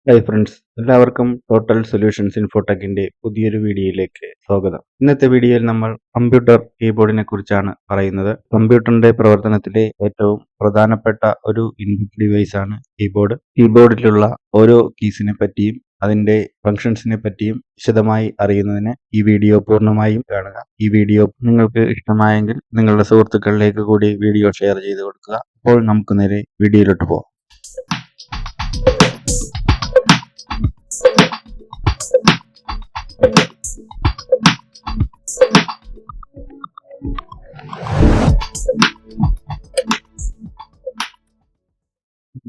Hi friends, എല്ലാവർക്കും total solutions ഇൻഫോടെക്കിന്റെ പുതിയൊരു വീഡിയോയിലേക്ക് സ്വാഗതം. ഇന്നത്തെ വീഡിയോയിൽ നമ്മൾ കമ്പ്യൂട്ടർ കീബോർഡിനെ കുറിച്ചാണ് പറയുന്നത്. കമ്പ്യൂട്ടറിന്റെ പ്രവർത്തനത്തിലെ ഏറ്റവും പ്രധാനപ്പെട്ട ഒരു ഇൻപുട്ട് ഡിവൈസ് ആണ് കീബോർഡ്. കീബോർഡിലുള്ള ഓരോ കീസിനെ പറ്റിയും അതിന്റെ ഫംഗ്ഷൻസിനെ പറ്റിയും വിശദമായി അറിയുന്നതിന് ഈ വീഡിയോ പൂർണ്ണമായും കാണുക. ഈ വീഡിയോ നിങ്ങൾക്ക് ഇഷ്ടമായെങ്കിൽ നിങ്ങളുടെ സുഹൃത്തുക്കളിലേക്ക് കൂടി വീഡിയോ ഷെയർ ചെയ്ത് കൊടുക്കുക. അപ്പോൾ നമുക്ക് നേരെ വീഡിയോയിലോട്ട് പോകാം.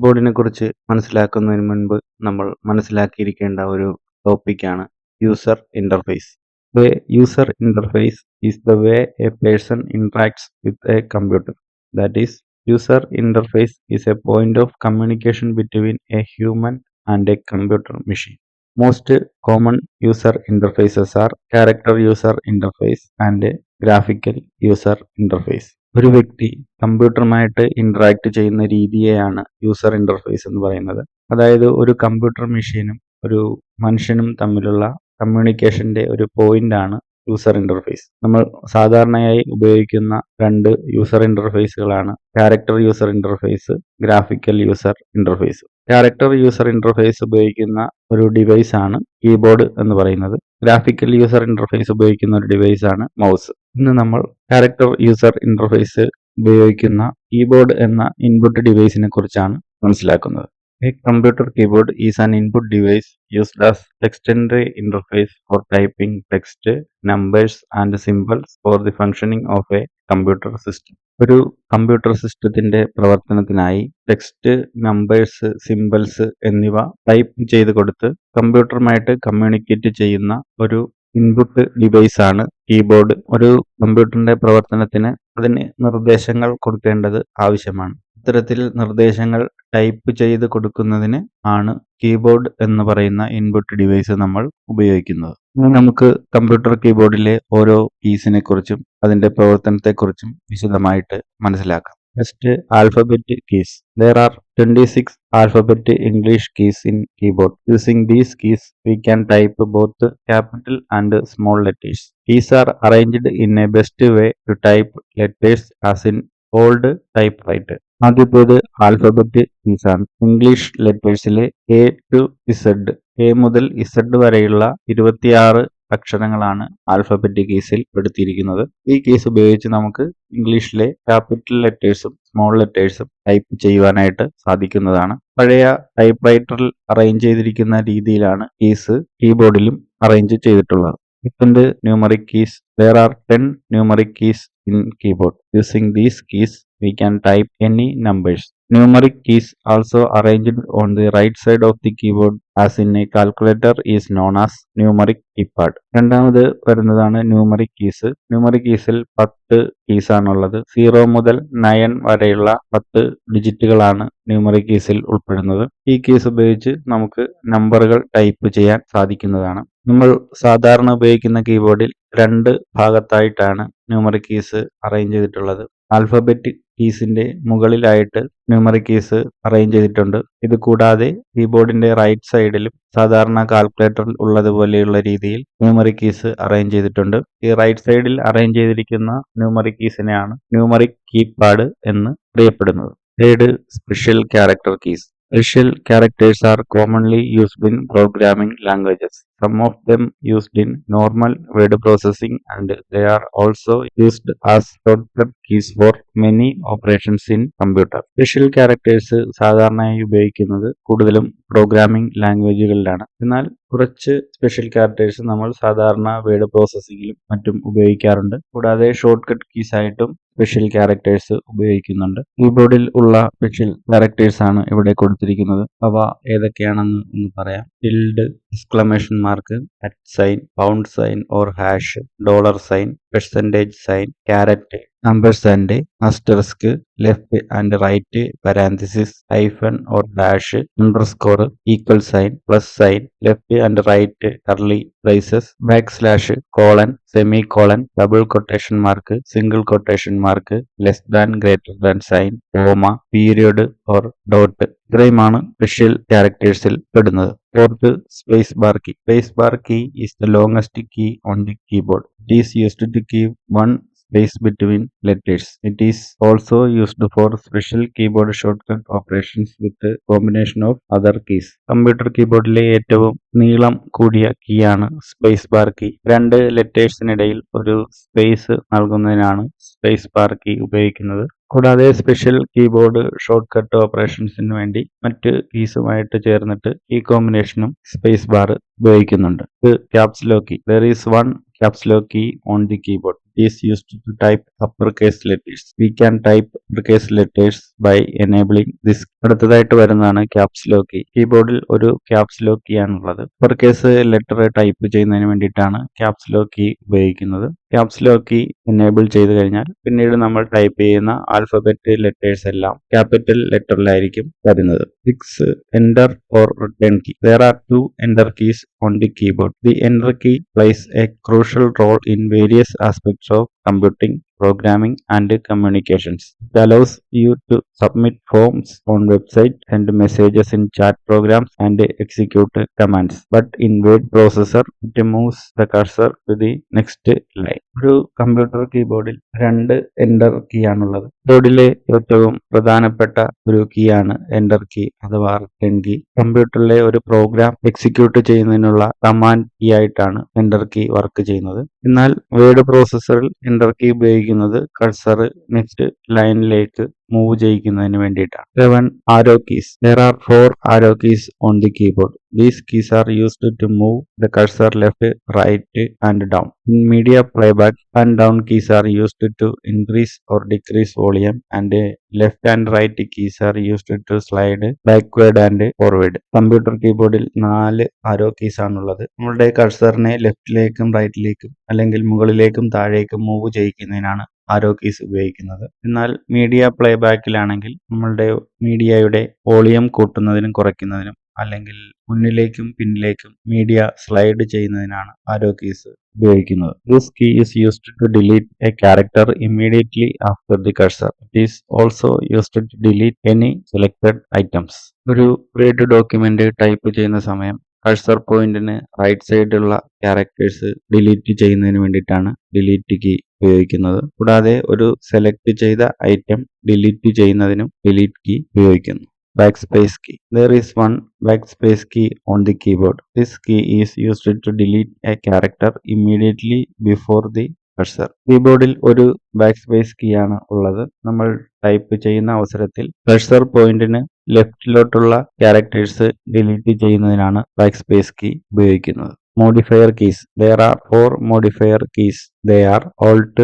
കീബോർഡിനെ കുറിച്ച് മനസ്സിലാക്കുന്നതിന് മുൻപ് നമ്മൾ മനസ്സിലാക്കിയിരിക്കേണ്ട ഒരു ടോപ്പിക്കാണ് user interface. The user interface is the way a person interacts with a computer. That is, user interface is a point of communication between a human and a computer machine. Most common user interfaces are character user interface and graphical user interface. ഒരു വ്യക്തി കമ്പ്യൂട്ടറുമായിട്ട് interact ചെയ്യുന്ന രീതിയെയാണ് user interface എന്ന് പറയുന്നത്. അതായത് ഒരു computer മെഷീനും ഒരു മനുഷ്യനും തമ്മിലുള്ള കമ്മ്യൂണിക്കേഷന്റെ ഒരു പോയിന്റ് ആണ് യൂസർ ഇന്റർഫേസ്. നമ്മൾ സാധാരണയായി ഉപയോഗിക്കുന്ന രണ്ട് യൂസർ ഇന്റർഫേസുകളാണ് character user interface, graphical user interface. Character user interface ഉപയോഗിക്കുന്ന ഒരു ഡിവൈസ് ആണ് കീബോർഡ് എന്ന് പറയുന്നത്. ഗ്രാഫിക്കൽ യൂസർ ഇന്റർഫേസ് ഉപയോഗിക്കുന്ന ഒരു ഡിവൈസ് ആണ് മൗസ്. ഇന്ന് നമ്മൾ ക്യാരക്ടർ യൂസർ ഇന്റർഫേസ് ഉപയോഗിക്കുന്ന കീബോർഡ് എന്ന ഇൻപുട്ട് ഡിവൈസിനെ കുറിച്ചാണ് മനസ്സിലാക്കുന്നത്. A computer keyboard is an input device used as extended interface for typing text, numbers and symbols for the functioning of a computer system. ഒരു computer സിസ്റ്റത്തിന്റെ പ്രവർത്തനത്തിനായി text, numbers, symbols എന്നിവ type ചെയ്ത് കൊടുത്ത് കമ്പ്യൂട്ടറുമായിട്ട് communicate ചെയ്യുന്ന ഒരു ഇൻപുട്ട് ഡിവൈസ് ആണ് keyboard. ഒരു കമ്പ്യൂട്ടറിന്റെ പ്രവർത്തനത്തിന് അതിന് നിർദ്ദേശങ്ങൾ കൊടുക്കേണ്ടത് ആവശ്യമാണ്. ഇത്തരത്തിൽ നിർദ്ദേശങ്ങൾ ടൈപ്പ് ചെയ്ത് കൊടുക്കുന്നതിന് ആണ് കീബോർഡ് എന്ന് പറയുന്ന ഇൻപുട്ട് ഡിവൈസ് നമ്മൾ ഉപയോഗിക്കുന്നത്. ഇനി നമുക്ക് കമ്പ്യൂട്ടർ കീബോർഡിലെ ഓരോ കീസിനെ കുറിച്ചും അതിന്റെ പ്രവർത്തനത്തെക്കുറിച്ചും വിശദമായിട്ട് മനസ്സിലാക്കാം. First, alphabet keys. There are 26 alphabet English keys in keyboard. Using these keys, we can type both capital and small letters. Keys are arranged in a best way to type letters as in old typewriter. ആദ്യത്തേത് alphabet keys ആണ്. English ലെറ്റേഴ്സിലെ A to Z, A മുതൽ Z വരെയുള്ള 26 അക്ഷരങ്ങളാണ് alphabet കീസിൽ പെടുത്തിയിരിക്കുന്നത്. ഈ keys ഉപയോഗിച്ച് നമുക്ക് ഇംഗ്ലീഷിലെ capital ലെറ്റേഴ്സും small ലെറ്റേഴ്സും type ചെയ്യുവാനായിട്ട് സാധിക്കുന്നതാണ്. പഴയ ടൈപ്പ് റൈറ്ററിൽ അറേഞ്ച് ചെയ്തിരിക്കുന്ന രീതിയിലാണ് കീസ് കീബോർഡിലും അറേഞ്ച് ചെയ്തിട്ടുള്ളത്. Second, numeric keys. There are 10 numeric keys in keyboard. Using these keys, we can type any numbers. Numeric keys also arranged on the right side of the keyboard as in a calculator is known as numeric keypad. രണ്ടാമത് വരുന്നതാണ് numeric keys. Numeric കീസിൽ 10 keys ആണുള്ളത്. 0 മുതൽ 9 വരെയുള്ള 10 ഡിജിറ്റുകളാണ് numeric കീസിൽ ഉൾപ്പെടുന്നത്. ഈ keys ഉപയോഗിച്ച് നമുക്ക് നമ്പറുകൾ ടൈപ്പ് ചെയ്യാൻ സാധിക്കുന്നതാണ്. നമ്മൾ സാധാരണ ഉപയോഗിക്കുന്ന കീബോർഡിൽ 2 ഭാഗത്തായിട്ടാണ് ന്യൂമറിക് കീസ് അറേഞ്ച് ചെയ്തിട്ടുള്ളത്. ആൽഫബറ്റ് കീസിന്റെ മുകളിലായിട്ട് ന്യൂമറിക് കീസ് അറേഞ്ച് ചെയ്തിട്ടുണ്ട്. ഇത് കൂടാതെ കീബോർഡിന്റെ റൈറ്റ് സൈഡിലും സാധാരണ കാൽക്കുലേറ്ററിൽ ഉള്ളതുപോലെയുള്ള രീതിയിൽ ന്യൂമറിക് കീസ് അറേഞ്ച് ചെയ്തിട്ടുണ്ട്. ഈ റൈറ്റ് സൈഡിൽ അറേഞ്ച് ചെയ്തിരിക്കുന്ന ന്യൂമറിക് കീസിനെയാണ് ന്യൂമറിക് കീപാഡ് എന്ന് അറിയപ്പെടുന്നത്. Third, special character keys. Special characters are commonly used in programming languages. Some of them used in normal word processing and they are also used as shortcut keys for many operations in computer. Special characters സാധാരണയായി ഉപയോഗിക്കുന്നത് കൂടുതലും programming ലാംഗ്വേജുകളിലാണ്. എന്നാൽ കുറച്ച് special characters നമ്മൾ സാധാരണ word പ്രോസസ്സിങ്ങിലും മറ്റും ഉപയോഗിക്കാറുണ്ട്. കൂടാതെ ഷോർട്ട് കട്ട് കീസ് ആയിട്ടും സ്പെഷ്യൽ ക്യാരക്ടേഴ്സ് ഉപയോഗിക്കുന്നുണ്ട്. കീബോർഡിൽ ഉള്ള സ്പെഷ്യൽ ക്യാരക്ടേഴ്സ് ആണ് ഇവിടെ കൊടുത്തിരിക്കുന്നത്. അവ ഏതൊക്കെയാണെന്ന് ഒന്ന് പറയാം. Tilde, exclamation mark, @ sign, pound sign or hash, dollar sign, percentage sign, caret, ampersand, asterisk, left and right, parenthesis, hyphen or dash, underscore, equal sign, plus sign, left and right, curly braces, backslash, colon, semicolon, double quotation mark, single quotation mark, less than, greater than sign, comma, period or dot. ഇത്രയുമാണ് special ക്യാരക്ടേഴ്സിൽ പെടുന്നത്. Fourth, space bar key. Space bar key is the longest key on the keyboard. It is used to keep one space between letters. It is also used for special keyboard shortcut operations with a combination of other keys. Computer കീബോർഡിലെ ഏറ്റവും നീളം കൂടിയ കീയാണ് space bar key. രണ്ട് ലെറ്റേഴ്സിനിടയിൽ ഒരു space നൽകുന്നതിനാണ് space bar key ഉപയോഗിക്കുന്നത്. കൂടാതെ special keyboard shortcut ഓപ്പറേഷൻസിന് വേണ്ടി മറ്റ് കീസുമായിട്ട് ചേർന്നിട്ട് ഈ കോമ്പിനേഷനും സ്പേസ് ബാർ ഉപയോഗിക്കുന്നുണ്ട്. ഇത് caps lock key. There is one caps lock key on the keyboard. It is used to type uppercase letters. We can type uppercase letters by enabling this. അടുത്തതായിട്ട് വരുന്നതാണ് caps lock key. കീബോർഡിൽ ഒരു caps lock key ആണുള്ളത്. Uppercase letter type ചെയ്യുന്നതിന് വേണ്ടിയിട്ടാണ് caps lock key ഉപയോഗിക്കുന്നത്. Caps lock key enable ചെയ്ത് കഴിഞ്ഞാൽ പിന്നീട് നമ്മൾ ടൈപ്പ് ചെയ്യുന്ന ആൽഫബറ്റ് ലെറ്റേഴ്സ് എല്ലാം ക്യാപിറ്റൽ ലെറ്ററിലായിരിക്കും വരുന്നത്. 6. Enter or return key. There are two enter keys on the keyboard. The enter key plays a crucial role in various aspects of computing, programming and communications. It allows you to submit forms on website, send messages in chat programs and execute commands. But in word processor, it moves the cursor to the next line. ഒരു computer കീബോർഡിൽ രണ്ട് enter key ആണുള്ളത്. കീബോർഡിലെ ഏറ്റവും പ്രധാനപ്പെട്ട ഒരു key ആണ് enter key അഥവാ return key. കമ്പ്യൂട്ടറിലെ ഒരു program execute ചെയ്യുന്നതിനുള്ള കമാൻഡ് കീ ആയിട്ടാണ് എൻ്റർ കീ വർക്ക് ചെയ്യുന്നത്. എന്നാൽ വേർഡ് പ്രോസസ്സറിൽ എൻ്റർ കീ ഉപയോഗിക്കുന്നത് കഴ്സർ നെക്സ്റ്റ് ലൈനിലേക്ക് മൂവ് ചെയ്യിക്കുന്നതിന് വേണ്ടിയിട്ടാണ്. 7. Arrow keys. There are 4 arrow keys on the keyboard. These keys are used to move the cursor left, right and down. In media playback, up and down keys are used to increase or decrease volume, and left and right keys are used to slide backward and forward. Computer കീബോർഡിൽ 4 arrow keys ആണുള്ളത്. നമ്മളുടെ കഴ്സറിനെ ലെഫ്റ്റിലേക്കും റൈറ്റിലേക്കും അല്ലെങ്കിൽ മുകളിലേക്കും താഴേക്കും move ചെയ്യിക്കുന്നതിനാണ് ആരോ keys ഉപയോഗിക്കുന്നത്. എന്നാൽ media പ്ലേബാക്കിലാണെങ്കിൽ നമ്മളുടെ മീഡിയയുടെ വോളിയം കൂട്ടുന്നതിനും കുറയ്ക്കുന്നതിനും അല്ലെങ്കിൽ മുന്നിലേക്കും പിന്നിലേക്കും മീഡിയ സ്ലൈഡ് ചെയ്യുന്നതിനാണ് ആരോ കീസ് ഉപയോഗിക്കുന്നത്. This key is used to delete a character immediately after the cursor. It is also used to delete any selected items. ഒരു വേർഡ് ഡോക്യുമെന്റ് ടൈപ്പ് ചെയ്യുന്ന സമയം കഴ്സർ പോയിന്റിന് റൈറ്റ് സൈഡിലുള്ള characters delete ചെയ്യുന്നതിന് വേണ്ടിയിട്ടാണ് delete key ഉപയോഗിക്കുന്നത്. കൂടാതെ ഒരു സെലക്ട് ചെയ്ത ഐറ്റം ഡിലീറ്റ് ചെയ്യുന്നതിനും ഡിലീറ്റ് കീ ഉപയോഗിക്കുന്നു. Backspace key. There is one backspace key on the keyboard. This key is used to delete a character immediately before the cursor. കീബോർഡിൽ ഒരു ബാക്ക്സ്പേസ് key ആണ് ഉള്ളത്. നമ്മൾ ടൈപ്പ് ചെയ്യുന്ന അവസരത്തിൽ കഴ്സർ പോയിന്റിന് ലെഫ്റ്റിലോട്ടുള്ള ക്യാരക്ടേഴ്സ് ഡിലീറ്റ് ചെയ്യുന്നതിനാണ് ബാക്ക്സ്പേസ് കീ ഉപയോഗിക്കുന്നത്. Modifier keys. There are 4 modifier keys. They are Alt,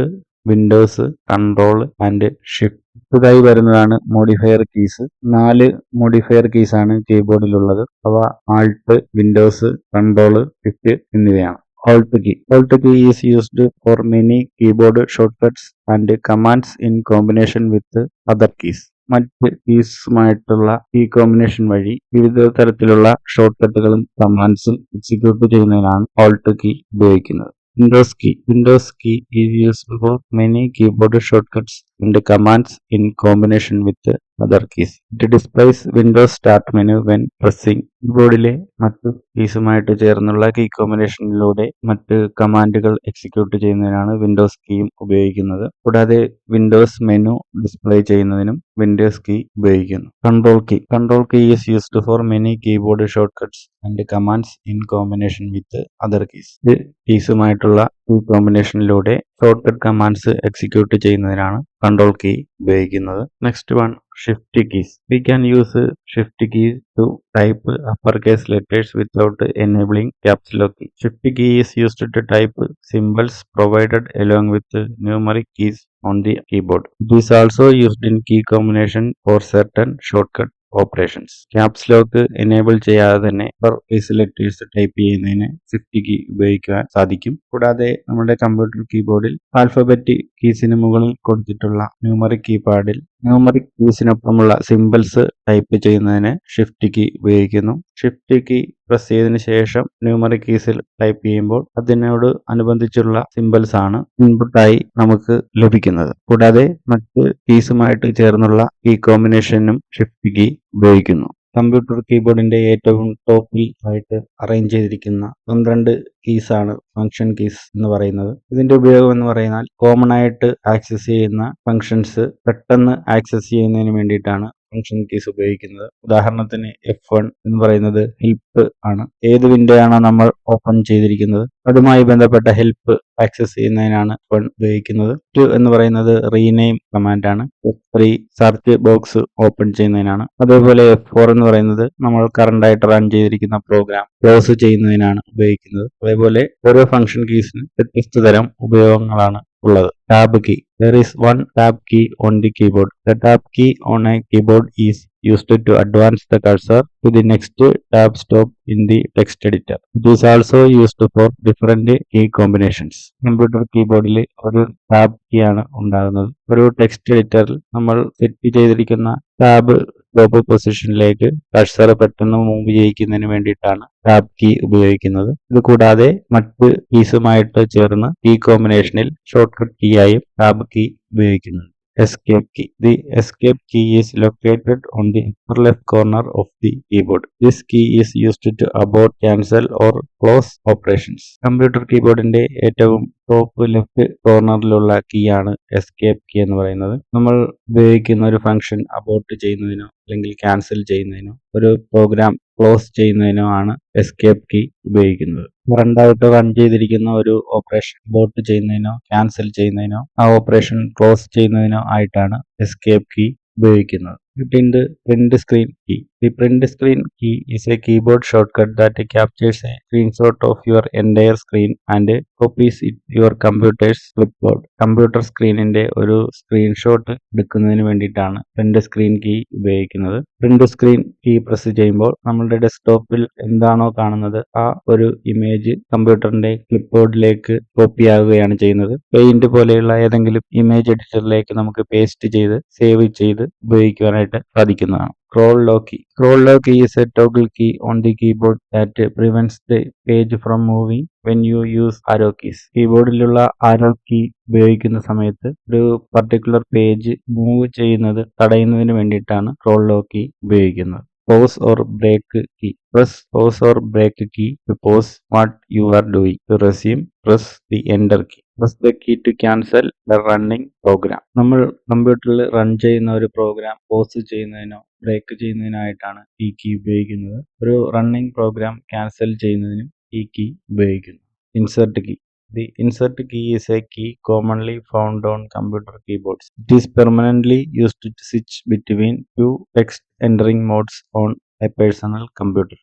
Windows, Control and Shift. പുതുതായി വരുന്നതാണ് മോഡിഫയർ കീസ്. 4 മോഡിഫയർ കീസ് ആണ് കീബോർഡിലുള്ളത്. അവ ആൾട്ട്, വിൻഡോസ്, കൺട്രോൾ, ഷിഫ്റ്റ് എന്നിവയാണ്. Alt key. Alt key is used for many keyboard shortcuts and commands in combination with other keys. മറ്റ് കീസുമായിട്ടുള്ള ഈ combination വഴി വിവിധ തരത്തിലുള്ള ഷോർട്ട്കട്ടുകളും കമാൻഡ്സും എക്സിക്യൂട്ട് ചെയ്യുന്നതിനാണ് Alt key ഉപയോഗിക്കുന്നത്. Windows key. Windows key is used for many keyboard shortcuts and commands in combination with other keys. It displays Windows Start menu when pressing. കീബോർഡിലെ മറ്റു കീസുമായിട്ട് ചേർന്നുള്ള key കോമ്പിനേഷനിലൂടെ മറ്റ് കമാൻഡുകൾ എക്സിക്യൂട്ട് ചെയ്യുന്നതിനാണ് വിൻഡോസ് കീയും ഉപയോഗിക്കുന്നത്. കൂടാതെ വിൻഡോസ് മെനു ഡിസ്പ്ലേ ചെയ്യുന്നതിനും വിൻഡോസ് കീ ഉപയോഗിക്കുന്നു. Control key. Control key is used for many keyboard shortcuts and commands in combination with other keys. ഇത് കീസുമായിട്ടുള്ള ഈ കോമ്പിനേഷനിലൂടെ ഷോർട്ട്കട്ട് കമാൻഡ്സ് എക്സിക്യൂട്ട് ചെയ്യുന്നതിനാണ് കൺട്രോൾ കീ ഉപയോഗിക്കുന്നത്. Next one, shift keys. We can use shift keys to type uppercase letters without enabling caps lock key. Shift key is used to type symbols provided along with numeric keys on the keyboard. It is also used in key combination for certain shortcut operations. Caps lock enable ചെയ്യാതെ തന്നെ upper case letters type ചെയ്യുന്നതിന് shift key ഉപയോഗിക്കാൻ സാധിക്കും. കൂടാതെ നമ്മുടെ computer കീബോർഡിൽ alphabet കീസിന് മുകളിൽ കൊടുത്തിട്ടുള്ള numeric കീപാഡിൽ numeric കീസിനൊപ്പമുള്ള symbols type ചെയ്യുന്നതിന് ഷിഫ്റ്റ് കീ ഉപയോഗിക്കുന്നു. ഷിഫ്റ്റ് കീ പ്രസ് ചെയ്തതിനു ശേഷം ന്യൂമറിക് കീസിൽ ടൈപ്പ് ചെയ്യുമ്പോൾ അതിനോട് അനുബന്ധിച്ചുള്ള സിംബൽസ് ആണ് ഇൻപുട്ടായി നമുക്ക് ലഭിക്കുന്നത്. കൂടാതെ മറ്റ് കീസുമായിട്ട് ചേർന്നുള്ള കീ കോമ്പിനേഷനും ഷിഫ്റ്റ് കീ ഉപയോഗിക്കുന്നു. കമ്പ്യൂട്ടർ കീബോർഡിന്റെ ഏറ്റവും ടോപ്പിൽ ആയിട്ട് അറേഞ്ച് ചെയ്തിരിക്കുന്ന 12 കീസ് ആണ് ഫംഗ്ഷൻ കീസ് എന്ന് പറയുന്നത്. ഇതിന്റെ ഉപയോഗം എന്ന് പറയുന്നാൽ കോമൺ ആയിട്ട് ആക്സസ് ചെയ്യുന്ന ഫംഗ്ഷൻസ് പെട്ടെന്ന് ആക്സസ് ചെയ്യുന്നതിന് വേണ്ടിയിട്ടാണ് ഫംഗ്ഷൻ കീസ് ഉപയോഗിക്കുന്നത്. ഉദാഹരണത്തിന് F1 എന്ന് പറയുന്നത് ഹെൽപ്പ് ആണ്. ഏത് വിൻഡോ ആണോ നമ്മൾ ഓപ്പൺ ചെയ്തിരിക്കുന്നത് അതുമായി ബന്ധപ്പെട്ട ഹെൽപ്പ് ആക്സസ് ചെയ്യുന്നതിനാണ് F1 ഉപയോഗിക്കുന്നത്. F2 എന്ന് പറയുന്നത് റീനെയിം കമാൻഡ് ആണ്. F3 സെർച്ച് ബോക്സ് ഓപ്പൺ ചെയ്യുന്നതിനാണ്. അതേപോലെ F4 എന്ന് പറയുന്നത് നമ്മൾ കറണ്ട് ആയിട്ട് റൺ ചെയ്തിരിക്കുന്ന പ്രോഗ്രാം ക്ലോസ് ചെയ്യുന്നതിനാണ് ഉപയോഗിക്കുന്നത്. അതേപോലെ ഓരോ ഫംഗ്ഷൻ കീസിന് വ്യത്യസ്ത തരം ഉപയോഗങ്ങളാണ് ഉള്ളത്. Tab key. There is one tab key on the keyboard. The tab key on a keyboard is used to advance the cursor to the next tab stop in the text editor. It is also used for different key combinations. Computer കീബോർഡിൽ ഒരു tab key ആണ് ഉണ്ടാകുന്നത്. ഒരു text എഡിറ്ററിൽ നമ്മൾ set ചെയ്തിരിക്കുന്ന tab stop പൊസിഷനിലേക്ക് cursor പെട്ടെന്ന് മൂവ് ചെയ്യിക്കുന്നതിന് വേണ്ടിയിട്ടാണ് ടാബ് കീ ഉപയോഗിക്കുന്നത്. ഇത് കൂടാതെ മറ്റ് കീസുമായിട്ട് ചേർന്ന് കീ കോമ്പിനേഷനിൽ ഷോർട്ട് കട്ട് കീ ആയും ടാബ് കീ ഉപയോഗിക്കുന്നുണ്ട്. Escape key. The escape key is located on the upper left corner of the keyboard. This key is used to abort, cancel or close operations. Computer കീബോർഡിന്റെ ഏറ്റവും top left കോർണറിലുള്ള key ആണ് escape key എന്ന് പറയുന്നത്. നമ്മൾ ഉപയോഗിക്കുന്ന ഒരു function abort ചെയ്യുന്നതിനോ അല്ലെങ്കിൽ ക്യാൻസൽ ചെയ്യുന്നതിനോ ഒരു പ്രോഗ്രാം ക്ലോസ് ചെയ്യുന്നതിനോ ആണ് എസ്കേപ്പ് കീ ഉപയോഗിക്കുന്നത്. കറണ്ടായിട്ട് റൺ ചെയ്തിരിക്കുന്ന ഒരു ഓപ്പറേഷൻ അബോർട്ട് ചെയ്യുന്നതിനോ ക്യാൻസൽ ചെയ്യുന്നതിനോ ആ ഓപ്പറേഷൻ ക്ലോസ് ചെയ്യുന്നതിനോ ആയിട്ടാണ് എസ്കേപ്പ് കീ ഉപയോഗിക്കുന്നത്. Print screen key. The print screen key is a keyboard shortcut that captures a screenshot of your entire screen and copies it your computer's clipboard. Computer സ്ക്രീനിന്റെ ഒരു screenshot എടുക്കുന്നതിന് വേണ്ടിയിട്ടാണ് print screen key ഉപയോഗിക്കുന്നത്. Print screen key press ചെയ്യുമ്പോൾ നമ്മളുടെ ഡെസ്ക്ടോപ്പിൽ എന്താണോ കാണുന്നത് ആ ഒരു ഇമേജ് കമ്പ്യൂട്ടറിന്റെ ക്ലിപ്ബോർഡിലേക്ക് കോപ്പി ആവുകയാണ് ചെയ്യുന്നത്. പെയിന്റ് പോലെയുള്ള ഏതെങ്കിലും ഇമേജ് എഡിറ്ററിലേക്ക് നമുക്ക് പേസ്റ്റ് ചെയ്ത് സേവ് ചെയ്ത് ഉപയോഗിക്കുവാനായിട്ട് സാധിക്കുന്നതാണ്. Scroll lock key. Scroll lock key is a toggle key on the keyboard that prevents the page from moving when you use arrow keys. കീബോർഡിലുള്ള ആരോ കീ ഉപയോഗിക്കുന്ന സമയത്ത് ഒരു പർട്ടിക്കുലർ പേജ് മൂവ് ചെയ്യുന്നത് തടയുന്നതിന് വേണ്ടിയിട്ടാണ് സ്ക്രോൾ ലോക്ക് കീ ഉപയോഗിക്കുന്നത്. Pause or break key. Press pause or break key to pause what you are doing. To resume, press the enter key. Press the key to cancel the running program. നമ്മൾ കമ്പ്യൂട്ടറിൽ run ചെയ്യുന്ന ഒരു programme pose ചെയ്യുന്നതിനോ break ചെയ്യുന്നതിനായിട്ടാണ് ഈ key ഉപയോഗിക്കുന്നത്. ഒരു running programme cancel ചെയ്യുന്നതിനും ഈ കീ ഉപയോഗിക്കുന്നു. Insert key. The insert key is a key commonly found on computer keyboards. It is permanently used to switch between two text entering modes on a personal computer.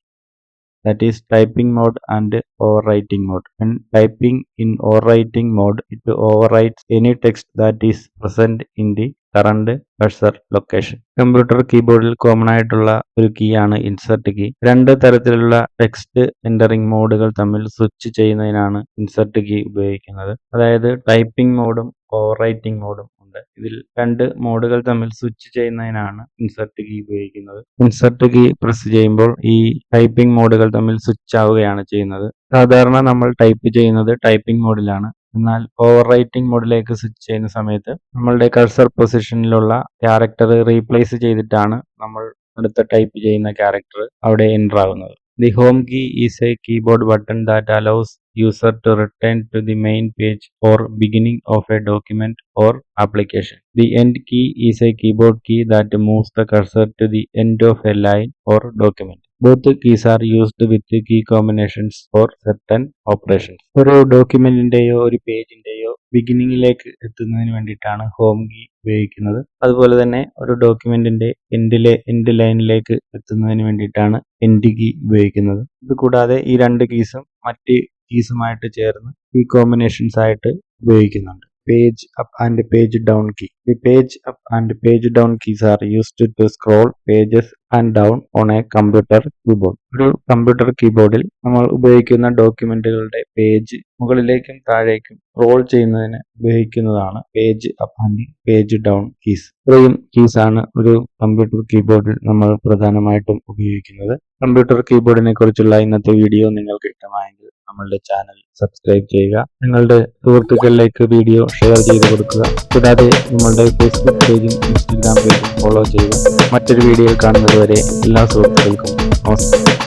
That is typing mode and overwriting mode. When typing in overwriting mode, it overwrites any text that is present in the current cursor location. Computer കീബോർഡിൽ common ആയിട്ടുള്ള ഒരു key ആണ് insert key. രണ്ട് തരത്തിലുള്ള text entering മോഡുകൾ തമ്മിൽ switch ചെയ്യുന്നതിനാണ് insert key ഉപയോഗിക്കുന്നത്. അതായത് ടൈപ്പിംഗ് മോഡും ഓവർറൈറ്റിംഗ് മോഡും ഉണ്ട്. ഇതിൽ രണ്ട് മോഡുകൾ തമ്മിൽ സ്വിച്ച് ചെയ്യുന്നതിനാണ് ഇൻസെർട്ട് കീ ഉപയോഗിക്കുന്നത്. ഇൻസെർട്ട് കീ പ്രസ് ചെയ്യുമ്പോൾ ഈ ടൈപ്പിംഗ് മോഡുകൾ തമ്മിൽ സ്വിച്ച് ആവുകയാണ് ചെയ്യുന്നത്. സാധാരണ നമ്മൾ ടൈപ്പ് ചെയ്യുന്നത് ടൈപ്പിംഗ് മോഡിലാണ്. എന്നാൽ ഓവർറൈറ്റിംഗ് മോഡിലേക്ക് സ്വിച്ച് ചെയ്യുന്ന സമയത്ത് നമ്മളുടെ കഴ്സർ പൊസിഷനിലുള്ള ക്യാരക്ടർ റീപ്ലേസ് ചെയ്തിട്ടാണ് നമ്മൾ അടുത്ത ടൈപ്പ് ചെയ്യുന്ന ക്യാരക്ടർ അവിടെ എൻ്റർ ആവുന്നത്. The home key is a keyboard button that allows user to return to the main page or beginning of a document or application. The end key is a keyboard key that moves the cursor to the end of a line or document. Both keys are used with key combinations for certain operations. ഒരു ഡോക്യുമെന്റിന്റെയോ ഒരു പേജിന്റെയോ ബിഗിനിങ്ങിലേക്ക് എത്തുന്നതിന് വേണ്ടിയിട്ടാണ് home key ഉപയോഗിക്കുന്നത്. അതുപോലെ തന്നെ ഒരു ഡോക്യുമെന്റിന്റെ end ലൈനിലേക്ക് എത്തുന്നതിന് വേണ്ടിയിട്ടാണ് എൻഡ് കീ ഉപയോഗിക്കുന്നത്. ഇത് കൂടാതെ ഈ രണ്ട് കീസും മറ്റ് കീസുമായിട്ട് ചേർന്ന് കീ കോമ്പിനേഷൻസ് ആയിട്ട് ഉപയോഗിക്കുന്നുണ്ട്. page up and page down key. The page up and page down keys are used to scroll pages and down on a computer keyboard. ഒരു കമ്പ്യൂട്ടർ കീബോർഡിൽ നമ്മൾ ഉപയോഗിക്കുന്ന ഡോക്യുമെന്റുകളുടെ പേജ് മുകളിലേക്കും താഴേക്കും സ്ക്രോൾ ചെയ്യുന്നതിന് ഉപയോഗിക്കുന്നതാണ് page up and page down keys. ഇത്രയും keys ആണ് ഒരു കമ്പ്യൂട്ടർ കീബോർഡിൽ നമ്മൾ പ്രധാനമായിട്ടും ഉപയോഗിക്കുന്നത്. കമ്പ്യൂട്ടർ കീബോർഡിനെ കുറിച്ചുള്ള ഇന്നത്തെ വീഡിയോ നിങ്ങൾക്ക് ഇഷ്ടമായെങ്കിൽ നമ്മളുടെ ചാനൽ സബ്സ്ക്രൈബ് ചെയ്യുക. നിങ്ങളുടെ സുഹൃത്തുക്കളിലേക്ക് വീഡിയോ ഷെയർ ചെയ്ത് കൊടുക്കുക. കൂടാതെ നമ്മളുടെ ഫേസ്ബുക്ക് പേജും ഇൻസ്റ്റഗ്രാം പേജും ഫോളോ ചെയ്യുക. മറ്റൊരു വീഡിയോയിൽ കാണുന്നത് വരെ എല്ലാ സുഹൃത്തുക്കൾക്കും നമസ്കാരം.